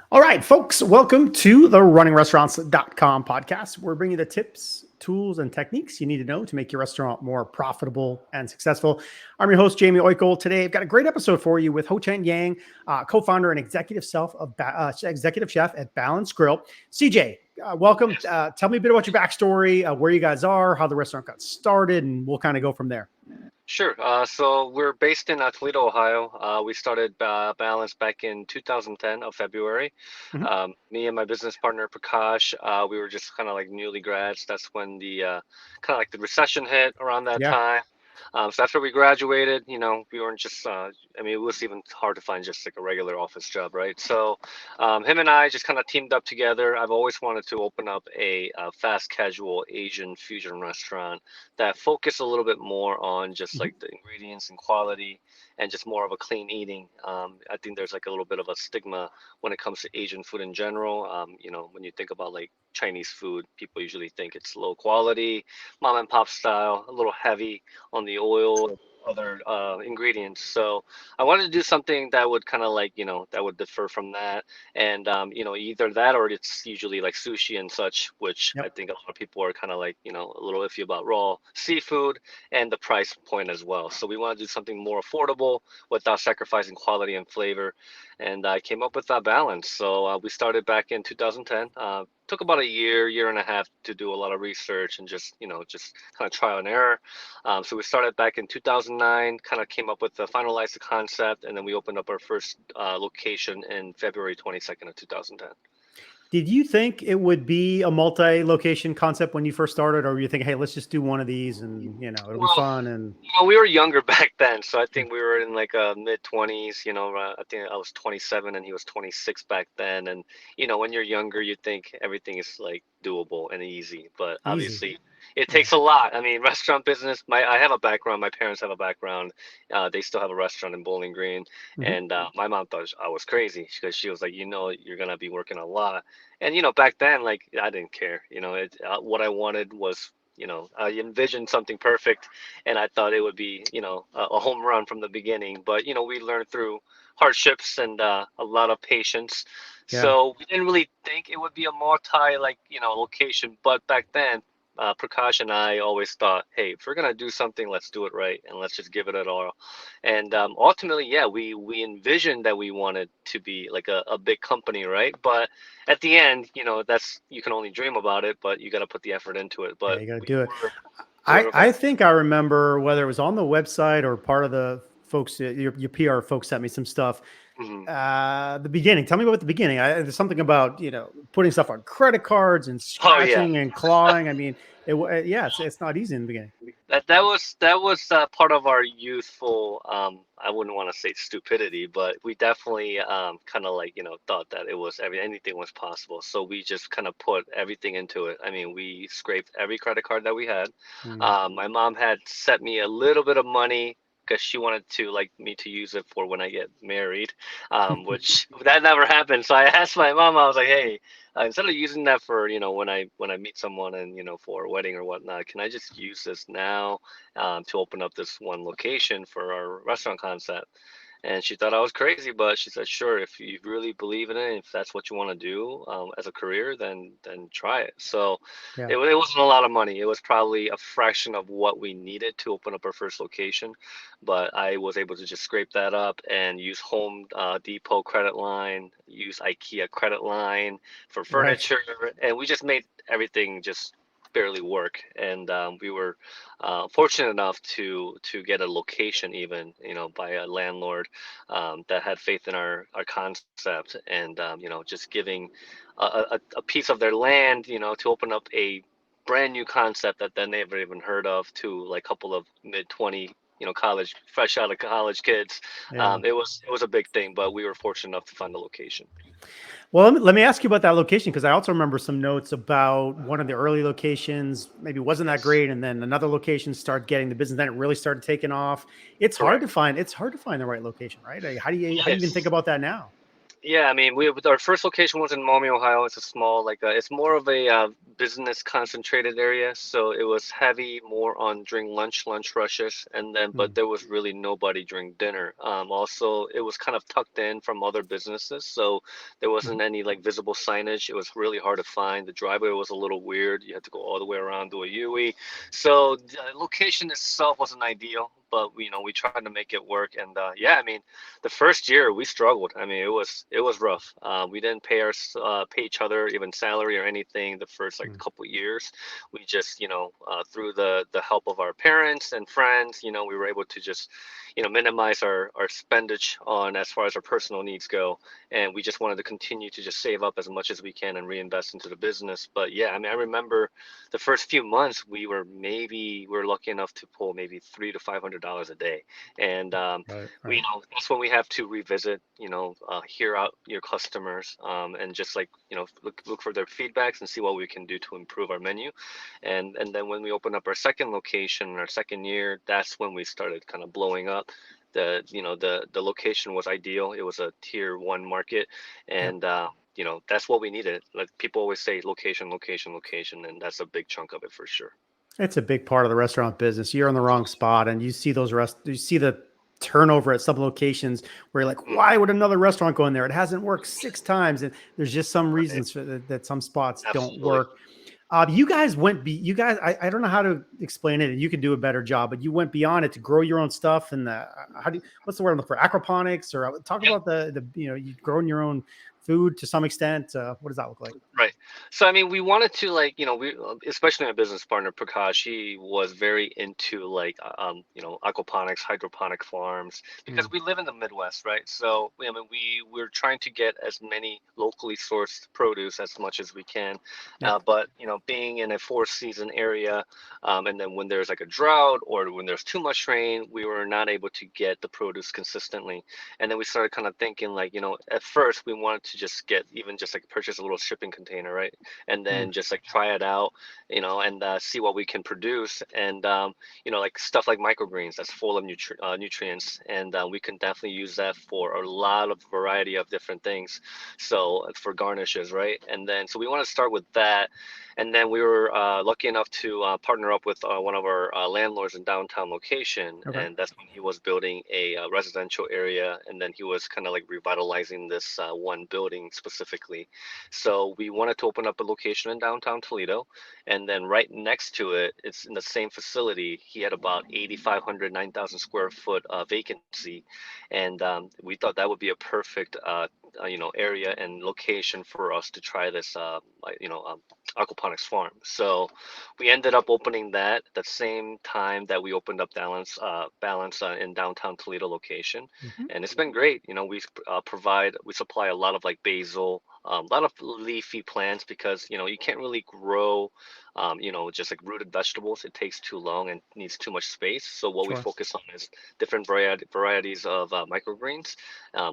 All right, folks, welcome to the runningrestaurants.com podcast. We're bringing you the tips, tools, and techniques you need to know to make your restaurant more profitable and successful. I'm your host, Jaime Oikle. Today, I've got a great episode for you with Ho Chan Jang, co-founder and executive chef at Balance Grille. CJ, welcome. Tell me a bit about your backstory, where you guys are, how the restaurant got started, and we'll kind of go from there. Sure. So we're based in Toledo, Ohio. We started Balance back in 2010 of February. Mhm. Me and my business partner Prakash, we were just kind of like newly grads. That's when the kind of like the recession hit around that Yeah. time. So after we graduated, we weren't just, I mean, it was even hard to find just like a regular office job, right? So him and I just kind of teamed up together. I've always wanted to open up a fast casual Asian fusion restaurant that focused a little bit more on just Mhm. like the ingredients and quality and just more of a clean eating. I think there's like a little bit of a stigma when it comes to Asian food in general. When you think about like Chinese food, people usually think it's low quality, mom and pop style, a little heavy on the oil and other ingredients. So I wanted to do something that would kind of like, that would differ from that. And, either that or it's usually like sushi and such, which I Yep. think a lot of people are kind of like, a little iffy about raw seafood and the price point as well. So we want to do something more affordable without sacrificing quality and flavor. And I came up with that balance. So we started back in 2010. Took about a year and a half to do a lot of research and just kind of trial and error. So we started back in 2009, kind of came up with finalized the concept, and then we opened up our first location in February 22nd of 2010. Did you think it would be a multi-location concept when you first started, or were you thinking, "Hey, let's just do one of these, and it'll be Well, fun"? And we were younger back then, so I think we were in like mid 20s. I think I was 27 and he was 26 back then. And when you're younger, you think everything is like doable and easy, but easy, obviously it yeah. takes a lot. I mean, restaurant business. I have a background. My parents have a background. They still have a restaurant in Bowling Green, Hmm. and my mom thought I was crazy because she was like, you're gonna be working a lot. And back then, like I didn't care. What I wanted was. I envisioned something perfect and I thought it would be, a home run from the beginning. But we learned through hardships and a lot of patience. Yeah, So we didn't really think it would be a multi like location. But back then, Prakash and I always thought, hey, if we're gonna do something, let's do it right and let's just give it at all. And ultimately, yeah, we envisioned that we wanted to be like a big company, right? But at the end, that's you can only dream about it, but you got to put the effort into it. yeah, But you got to we do it. were, go I ahead, go I ahead. think I remember whether it was on the website or part of the folks, your PR folks sent me some stuff. Mhm. The beginning. Tell me about the beginning. There's something about putting stuff on credit cards and Oh yeah, scratching and clawing. I mean, yeah, it's not easy in the beginning. that was part of our youthful. I wouldn't want to say stupidity, but we definitely kind of like thought that it was anything was possible. So we just kind of put everything into it. I mean, we scraped every credit card that we had. Mm. My mom had sent me a little bit of money because she wanted to like me to use it for when I get married, which that never happened. So I asked my mom. I was like, hey. Instead of using that for when I meet someone and for a wedding or whatnot, can I just use this now to open up this one location for our restaurant concept? And she thought I was crazy, but she said, sure, if you really believe in it, if that's what you want to do as a career, then try it. So Yeah. it wasn't a lot of money. It was probably a fraction of what we needed to open up our first location, but I was able to just scrape that up and use Home Depot credit line, use IKEA credit line for Right. furniture, and we just made everything just barely work. And we were fortunate enough to get a location even, by a landlord that had faith in our concept and just giving a piece of their land, to open up a brand new concept that they never even heard of to like a couple of mid 20 college fresh out of college kids. Yeah. It was a big thing, but we were fortunate enough to find the location. Well, let me ask you about that location because I also remember some notes about one of the early locations maybe wasn't that Yes, great, and then another location started getting the business. Then it really started taking off. It's hard to correct. find. It's hard to find the right location, right? How do you even think Yes. about that now? Yeah, I mean, we with our first location was in Maumee, Ohio. It's a small, like, it's more of a business concentrated area, so it was heavy more on during lunch rushes, and then but Mm, there was really nobody during dinner. Also, it was kind of tucked in from other businesses, so there mhm, wasn't any like visible signage. It was really hard to find. The driveway was a little weird. You had to go all the way around do a U-E. So the location itself wasn't ideal, but we tried to make it work, and yeah, I mean the first year we struggled. I mean, it was rough. We didn't pay each other even salary or anything the first like mm. couple years. We just through the help of our parents and friends, we were able to just minimize our spendage on as far as our personal needs go, and we just wanted to continue to just save up as much as we can and reinvest into the business. But yeah, I mean, I remember the first few months we were lucky enough to pull maybe $300 to $500 a day, and Right, we right. that's when we have to revisit, hear out your customers, and just like look for their feedbacks and see what we can do to improve our menu, and then when we opened up our second location in our second year, that's when we started kind of blowing up. The location was ideal. It was a tier 1 market, Yep. and that's what we needed. Like people always say, location, location, location, and that's a big chunk of it for sure. It's a big part of the restaurant business. You're in the wrong spot, and you see you see the turnover at some locations where you're like, Mhm. why would another restaurant go in there? It hasn't worked 6 times, and there's just some Right. reasons that some spots don't Absolutely. work. You guys you guys, I don't know how to explain it, and you can do a better job, but you went beyond it to grow your own stuff. And what's the word I'm looking for? Aquaponics, or talk about you growing your own food to some extent. What does that look like? Right. So I mean, we wanted to like, we especially my business partner Prakash, he was very into like, aquaponics, hydroponic farms, because Mm, we live in the Midwest, right? So I mean, we're trying to get as many locally sourced produce as much as we can, yep. but being in a four-season area, and then when there's like a drought or when there's too much rain, we were not able to get the produce consistently. And then we started kind of thinking like, at first we wanted to just get even just like purchase a little shipping container, right? And Mm, then just like try it out, and see what we can produce. And like stuff like microgreens that's full of nutrients, and we can definitely use that for a lot of variety of different things. So for garnishes, right? And then so we want to start with that, and then we were lucky enough to partner up with one of our landlords in downtown location, okay. and that's when he was building a residential area, and then he was kind of like revitalizing this one building specifically. So we wanted to open up a location in downtown Toledo, and then right next to it, it's in the same facility. He had about 8,500, 9,000 square foot vacancy, and we thought that would be a perfect area and location for us to try this aquaponics farm. So we ended up opening that the same time that we opened up Balance in downtown Toledo location, Hmm. and it's been great. We supply a lot of like basil, a lot of leafy plants, because you can't really grow, just like rooted vegetables. It takes too long and needs too much space. So what we Sure. focus on is different varieties of microgreens,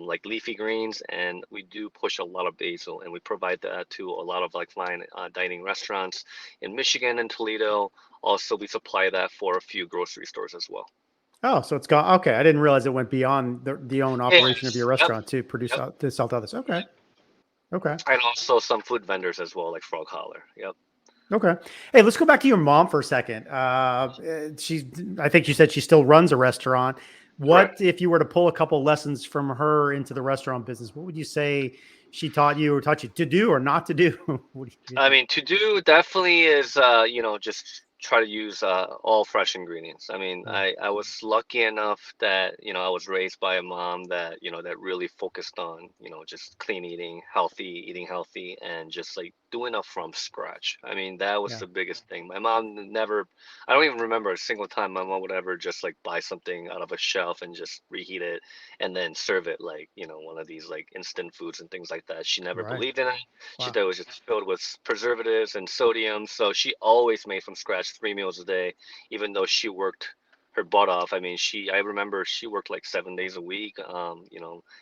like leafy greens, and we do push a lot of basil, and we provide that to a lot of like fine dining restaurants in Michigan and Toledo. Also, we supply that for a few grocery stores as well. Oh, so it's gone. Okay, I didn't realize it went beyond the own operation of your Yes. Yep. restaurant to produce Yep. to sell to others. Okay, okay, And also some food vendors as well, like Frog Holler. Yep. okay. Hey, let's go back to your mom for a second. I think you said she still runs a restaurant. What Correct. if you were to pull a couple lessons from her into the restaurant business? What would you say she taught you or taught you to do or not to do? What do you I think? mean, to do definitely is, just try to use all fresh ingredients. I mean, Mm, I was lucky enough that, I was raised by a mom that, that really focused on, just clean eating healthy, and just like doing it from scratch. I mean, that was yeah, the biggest thing. My mom never, I don't even remember a single time my mom would ever just like buy something out of a shelf and just reheat it and then serve it like, one of these like instant foods and things like that. She never right. believed in it. She Wow. thought it was just filled with preservatives and sodium. So she always made from scratch 3 meals a day, even though she worked her butt off. I mean, I remember she worked like 7 days a week,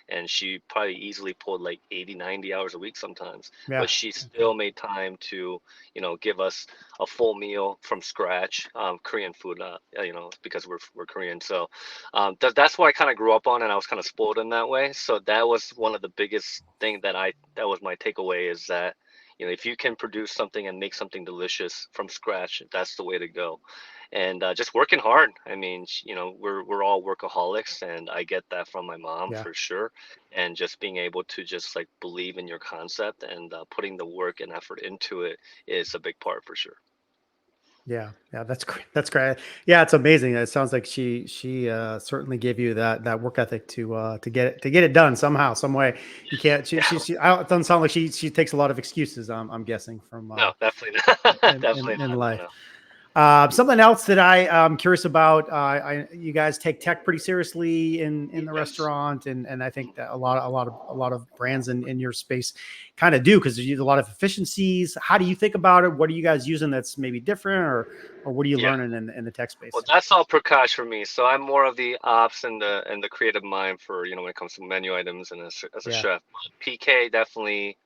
and she probably easily pulled like 80, 90 hours a week sometimes, Yeah. but she still made time to, give us a full meal from scratch, Korean food, because we're Korean. So that's what I kind of grew up on, and I was kind of spoiled in that way. So that was one of the biggest thing that was my takeaway, is that, if you can produce something and make something delicious from scratch, that's the way to go. And just working hard. I mean, we're all workaholics, and I get that from my mom Yeah. for sure. And just being able to just like believe in your concept and putting the work and effort into it is a big part for sure. Yeah, yeah, that's great. That's great. Yeah, it's amazing. It sounds like she certainly gave you that work ethic to get it done somehow, some way. You Yes. can't. It doesn't sound like she takes a lot of excuses. I'm guessing from No, definitely not. Definitely in not. No, life. no. Something else that I'm curious about. You guys take tech pretty seriously in the Yes. restaurant, and I think that a lot of brands in your space kind of do, because there's a lot of efficiencies. How do you think about it? What are you guys using that's maybe different, or what are you Yeah. learning in the tech Well, space? that's all Prakash for me. So I'm more of the ops and the creative mind for, when it comes to menu items and as a Yeah, chef. PK definitely,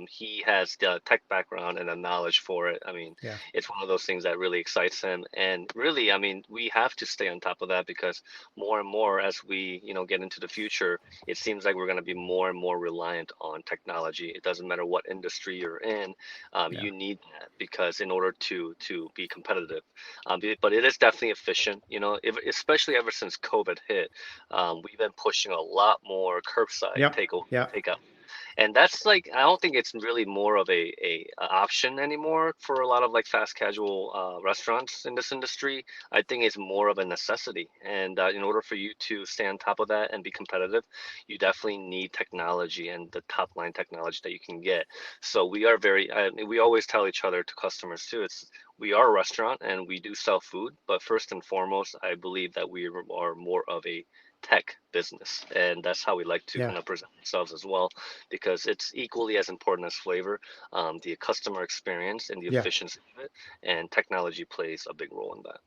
he has the tech background and the knowledge for it. I mean, yeah, it's one of those things that really excites him. And really, I mean, we have to stay on top of that, because more and more as we, get into the future, it seems like we're going to be more and more reliant on technology. It doesn't matter what industry you're in, yeah, you need that, because in order to be competitive. But it is definitely efficient, especially ever since COVID hit. We've been pushing a lot more curbside yep, yeah, takeout, and that's like, I don't think it's really more of a option anymore for a lot of like fast casual restaurants in this industry. I think it's more of a necessity, and in order for you to stay on top of that and be competitive, you definitely need technology and the top line technology that you can get. So we are we always tell each other, to customers too, we are a restaurant and we do sell food, but first and foremost, I believe that we are more of a tech business, and that's how we like to yeah, kind of present ourselves as well, because it's equally as important as flavor, the customer experience and the yeah. efficiency of it, and technology plays a big role in that.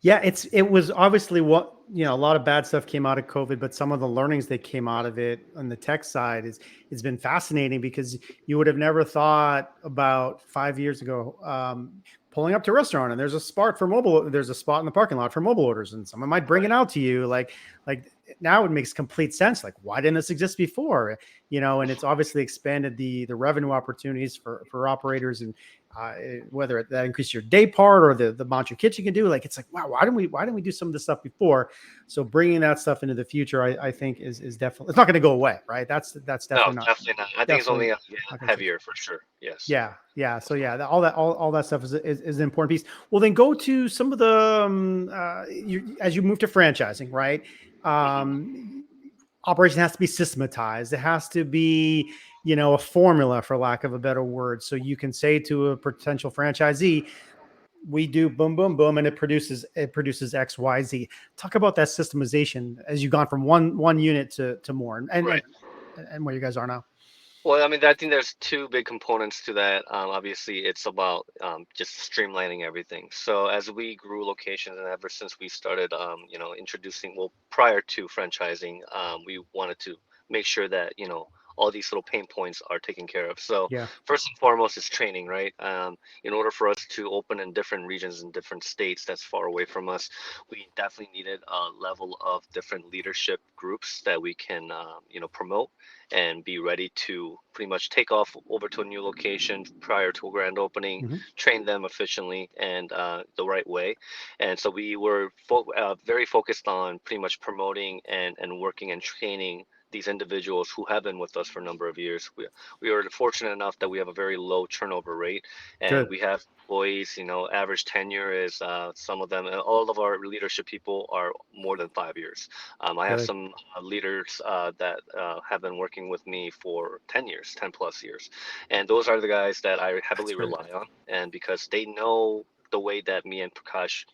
Yeah, it was obviously what, a lot of bad stuff came out of COVID, but some of the learnings that came out Right. of it on the tech side is it's been fascinating, because you would have never thought about 5 years ago, pulling up to a restaurant and there's a spot in the parking lot for mobile orders, and someone might bring it Right. out to you, like now it makes complete sense. Like, why didn't this exist before? And it's obviously expanded the revenue opportunities for operators, and whether that increases your day part or the amount your kitchen can do. Like, it's like, wow, why didn't we do some of this stuff before? So bringing that stuff into the future, I think is definitely, it's not going to go away, right? That's No, definitely not definitely not. I think it's only definitely gonna get not going to change. heavier for sure. Yes. Yeah, yeah. So yeah, all that stuff is an important piece. Well, then go to some of the as you move to franchising, right? Hmm. Operation has to be systematized. It has to be, a formula, for lack of a better word. So you can say to a potential franchisee, we do boom, boom, boom, and it produces X, Y, Z. Talk about that systemization as you've gone from one unit to more, Right. and where you guys are now. Well, I mean, I think there's two big components to that. Obviously, it's about just streamlining everything. So as we grew locations, and ever since we started, introducing, well, prior to franchising, we wanted to make sure that, all these little pain points are taken care of. So Yeah, first and foremost is training, right? In order for us to open in different regions and different states that's far away from us, we definitely needed a level of different leadership groups that we can, promote and be ready to pretty much take off over to a new location prior to a grand opening, hmm, train them efficiently and the right way. And so we were very focused on pretty much promoting and working and training these individuals who have been with us for a number of years. We are fortunate enough that we have a very low turnover rate, and good, we have employees, average tenure is some of them, all of our leadership people are more than 5 years. I have good. some leaders that have been working with me for 10 years, 10 plus years. And those are the guys that I That's heavily great. rely on. And because they know the way that me and Prakash,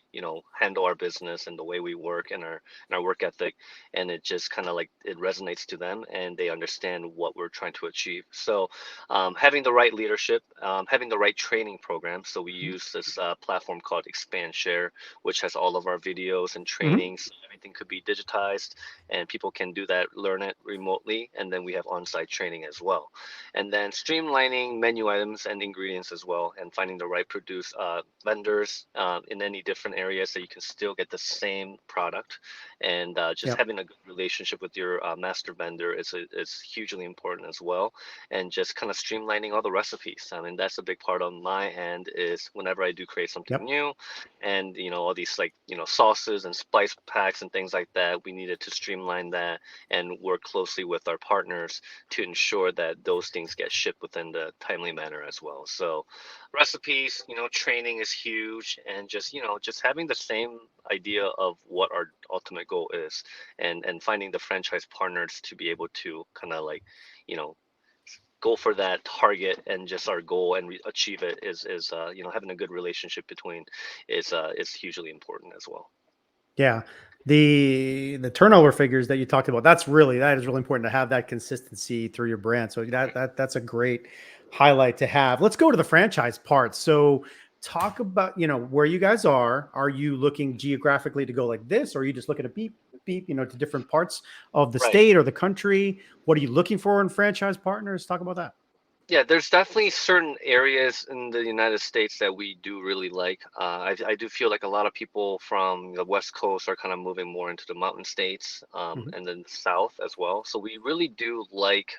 handle our business and the way we work and our work ethic, and it just kind of like it resonates to them and they understand what we're trying to achieve. So having the right leadership, having the right training program. So we use this platform called Expand Share, which has all of our videos and Mm-hmm. trainings. Everything could be digitized, and people can do that, learn it remotely, and then we have on-site training as well. And then streamlining menu items and ingredients as well, and finding the right produce vendors in any different areas so you can still get the same product. And just Yep. having a good relationship with your master vendor is hugely important as well, and just kind of streamlining all the recipes. I mean, that's a big part on my end is whenever I do create something Yep. new, and all these like sauces and spice packs and things like that, we needed to streamline that and work closely with our partners to ensure that those things get shipped within the timely manner as well. So recipes, training is huge, and just having the same idea of what our ultimate goal is, and finding the franchise partners to be able to kind of like you know go for that target and just our goal and achieve it is having a good relationship between is hugely important as well. Yeah. The turnover figures that you talked about, that is really important to have that consistency through your brand. So that's a great highlight to have. Let's go to the franchise part. So talk about, where you guys are. Are you looking geographically to go like this, or are you just looking at beep, to different parts of the Right. state or the country? What are you looking for in franchise partners? Talk about that. Yeah, there's definitely certain areas in the United States that we do really like. I do feel like a lot of people from the West Coast are kind of moving more into the mountain states, Mhm. and then the South as well. So we really do like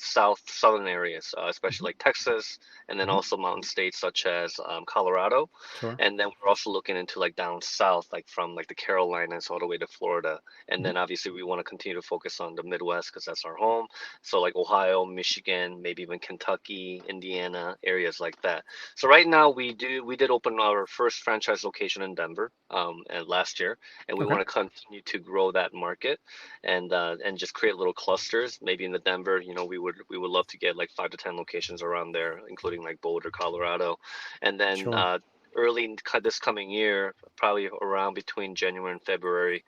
southern areas, especially Mhm. like Texas, and then Mhm. also mountain states such as Colorado. Sure. And then we're also looking into like down south, like from like the Carolinas all the way to Florida. And Mhm. then obviously we want to continue to focus on the Midwest because that's our home. So like Ohio, Michigan, maybe even Kentucky, Indiana, areas like that. So right now we did open our first franchise location in Denver, and last year, and we Okay. want to continue to grow that market, and just create little clusters. Maybe in the Denver, we would love to get like 5 to 10 locations around there, including like Boulder, Colorado, and then Sure. early in this coming year, probably around between January and February,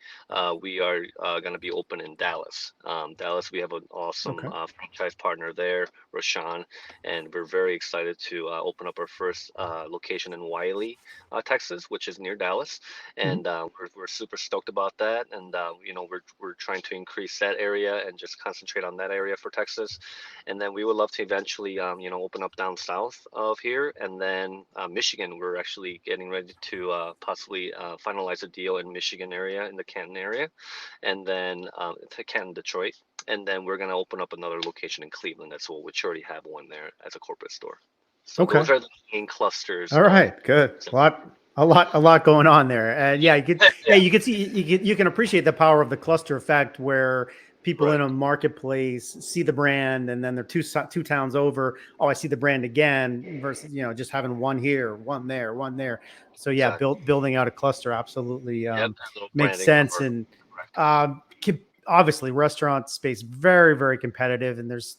we are going to be open in Dallas. Dallas, we have an awesome Okay. franchise partner there, Rashawn, and we're very excited to open up our first location in Wiley, Texas, which is near Dallas, Mhm. and we're super stoked about that. And we're trying to increase that area and just concentrate on that area for Texas, and then we would love to eventually, open up down south of here, and then Michigan. We're actually getting ready to possibly finalize a deal in Michigan area, in the Canton area, and then to Canton, Detroit, and then we're gonna open up another location in Cleveland as well, which already have one there as a corporate store. So Okay. those are the main clusters All of. right, good. A lot going on there, and yeah, you can see, you can appreciate the power of the cluster effect, where people in Right. a marketplace see the brand, and then they're two towns over. Oh, I see the brand again, versus just having one here, one there, one there. So yeah, Exactly. building out a cluster absolutely Yep. That little makes branding sense, power. and Correct. obviously restaurant space very very competitive, and there's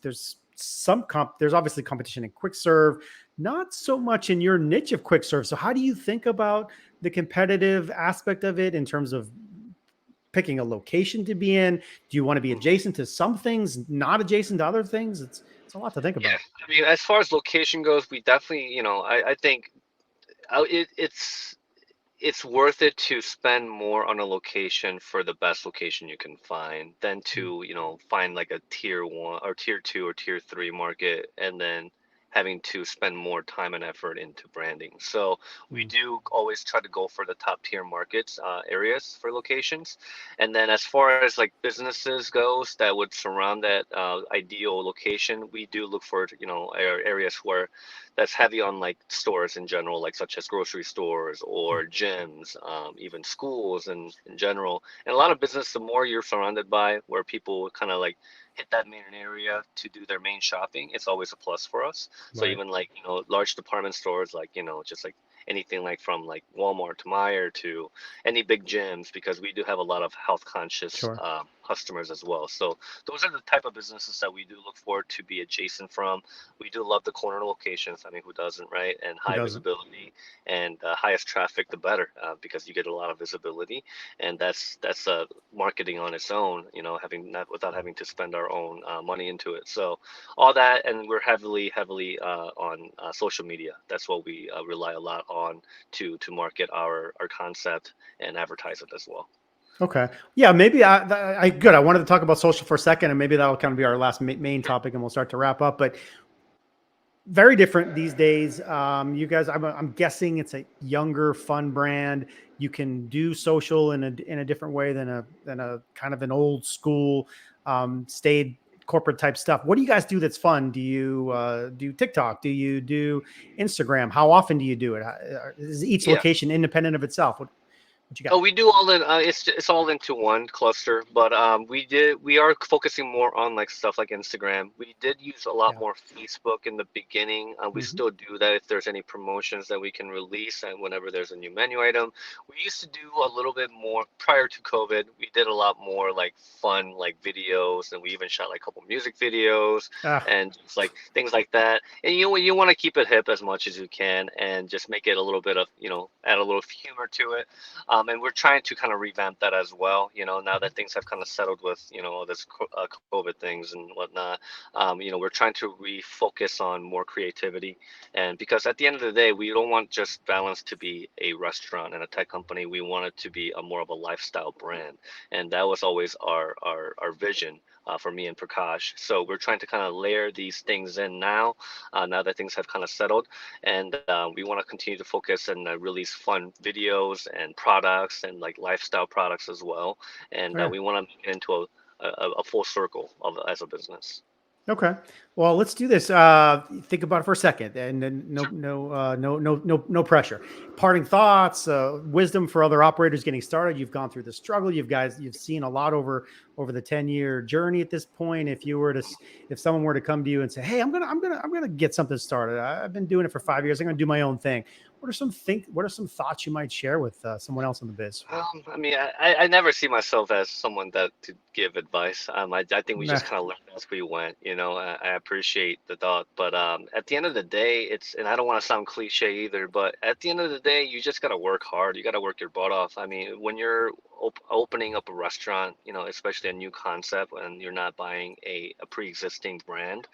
obviously competition in quick serve, not so much in your niche of quick serve. So how do you think about the competitive aspect of it in terms of picking a location to be in? Do you want to be Mhm. adjacent to some things, not adjacent to other things? It's a lot to think Yeah. about. I mean, as far as location goes, we definitely, I think it's worth it to spend more on a location for the best location you can find than Mm. to find like a tier 1 or tier 2 or tier 3 market and then having to spend more time and effort into branding. So we Mm. do always try to go for the top tier markets, areas for locations. And then as far as like businesses goes that would surround that ideal location, we do look for areas where that's heavy on like stores in general, like such as grocery stores Mm. or gyms, even schools and in general. And a lot of business, the more you're surrounded by where people kind of like hit that main area to do their main shopping, it's always a plus for us. So Right. even like, large department stores, like, just like anything like from like Walmart to Meijer to any big gyms, because we do have a lot of health conscious Sure. customers as well. So those are the type of businesses that we do look forward to be adjacent from. We do love the corner locations. I mean, who doesn't, right? And Who high doesn't? visibility, and highest traffic, the better, because you get a lot of visibility, and that's marketing on its own. Having not without having to spend our own money into it. So all that, and we're heavily on social media. That's what we rely a lot on to market our concept and advertise it as well. Okay. Yeah, maybe good. I wanted to talk about social for a second, and maybe that'll kind of be our last main topic, and we'll start to wrap up. But very different these days. You guys, I'm guessing it's a younger, fun brand. You can do social in a different way than a kind of an old school, staid corporate type stuff. What do you guys do that's fun? Do you do TikTok? Do you do Instagram? How often do you do it? Is each Yeah. location independent of itself? What you got? Oh, we do all in. It's all into one cluster, but we are focusing more on like stuff like Instagram. We did use a lot Yeah. more Facebook in the beginning. We Hmm. still do that if there's any promotions that we can release, and whenever there's a new menu item. We used to do a little bit more prior to COVID. We did a lot more like fun like videos, and we even shot like a couple music videos Ah, and just like things like that. And you want to keep it hip as much as you can, and just make it a little bit of add a little humor to it. And we're trying to kind of revamp that as well. Now that things have kind of settled with, all this COVID things and whatnot, we're trying to refocus on more creativity. And because at the end of the day, we don't want just Balance to be a restaurant and a tech company. We want it to be a more of a lifestyle brand. And that was always our vision. For me and Prakash. So we're trying to kind of layer these things in now that things have kind of settled, and we want to continue to focus and release fun videos and products and like lifestyle products as well, and okay. we want to make it into a full circle of as a business. Okay. Well, let's do this. Think about it for a second, and then no pressure. Parting thoughts, wisdom for other operators getting started. You've gone through the struggle. You've seen a lot over the 10-year journey at this point. If someone were to come to you and say, "Hey, I'm gonna get something started. I've been doing it for 5 years. I'm gonna do my own thing." What are some thoughts you might share with someone else in the biz? I mean, I never see myself as someone that to give advice. I think we Nah, just kind of learned as we went. I appreciate the thought, but at the end of the day, and I don't want to sound cliche either, but at the end of the day, you just gotta work hard. You gotta work your butt off. I mean, when you're opening up a restaurant, especially a new concept, and you're not buying a pre-existing brand,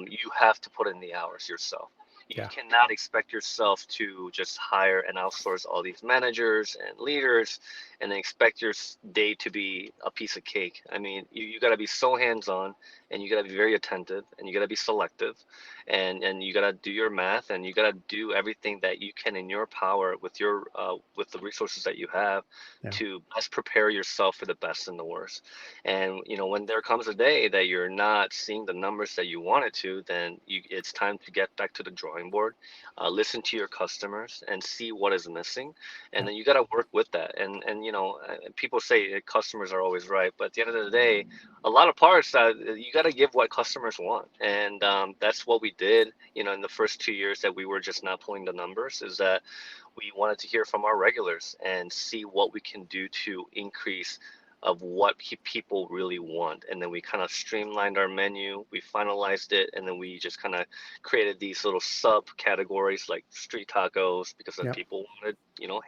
you have to put in the hours yourself. You yeah, cannot expect yourself to just hire and outsource all these managers and leaders and then expect your day to be a piece of cake. I mean, you got to be so hands-on, and you got to be very attentive, and you got to be selective, and you got to do your math, and you got to do everything that you can in your power with the resources that you have yeah, to best prepare yourself for the best and the worst. And when there comes a day that you're not seeing the numbers that you wanted to, then it's time to get back to the drawing board, listen to your customers, and see what is missing, and yeah, then you got to work with that. And people say customers are always right, but at the end of the day, a lot of parts you got to give what customers want, and that's what we did. In the first 2 years that we were just not pulling the numbers, is that we wanted to hear from our regulars and see what we can do to increase of what people really want. And then we kind of streamlined our menu, we finalized it, and then we just kind of created these little subcategories like street tacos, because the yeah, people wanted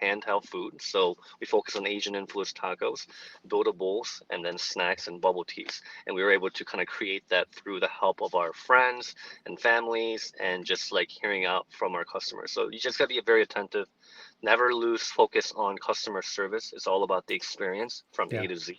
handheld food. So we focus on Asian influenced tacos, buildables, and then snacks and bubble teas. And we were able to kind of create that through the help of our friends and families, and just like hearing out from our customers. So you just got to be very attentive. Never lose focus on customer service. It's all about the experience from yeah, A to Z,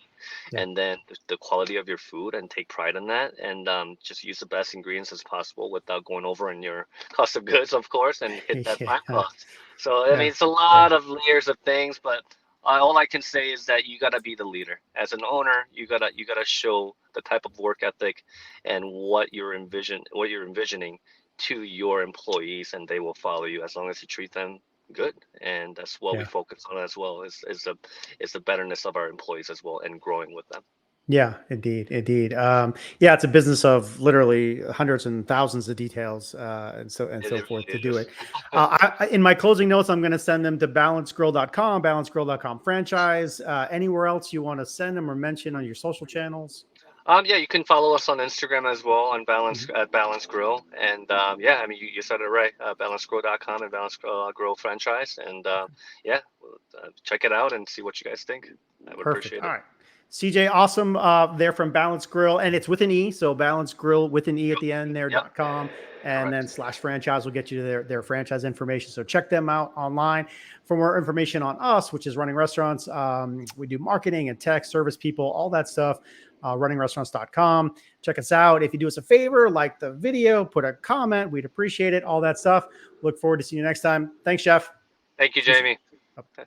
yeah, and then the quality of your food, and take pride in that, and just use the best ingredients as possible without going over in your cost of goods, of course, and hit that prime yeah, cost. So I mean, yeah, it's a yeah, lot of layers of things, but all I can say is that you gotta be the leader. As an owner, you gotta show the type of work ethic and what you're envisioning to your employees, and they will follow you as long as you treat them good. And that's what we yeah. focus on as well, is the betterness of our employees as well, and growing with them. Yeah, indeed, indeed. Yeah, it's a business of literally hundreds and thousands of details, and so It forth to really do is. it. In my closing notes, I'm going to send them to balancegrill.com, balancegrill.com franchise. Anywhere else you want to send them or mention on your social channels? Yeah, you can follow us on Instagram as well on Mhm. Balance Grill, and yeah, I mean you said it right, balancegrill.com and Balance Grill franchise, and yeah, check it out and see what you guys think. I would Perfect. appreciate All it. right. CJ, awesome. They're from Balance Grill, and it's with an E. So Balance Grill with an E at the end Yep, there.com. And then correct. /franchise will get you to their franchise information. So check them out online. For more information on us, which is running restaurants, we do marketing and tech, service people, all that stuff. Runningrestaurants.com. Check us out. If you do us a favor, like the video, put a comment. We'd appreciate it. All that stuff. Look forward to seeing you next time. Thanks, Jeff. Thank you, See you Jamie. soon.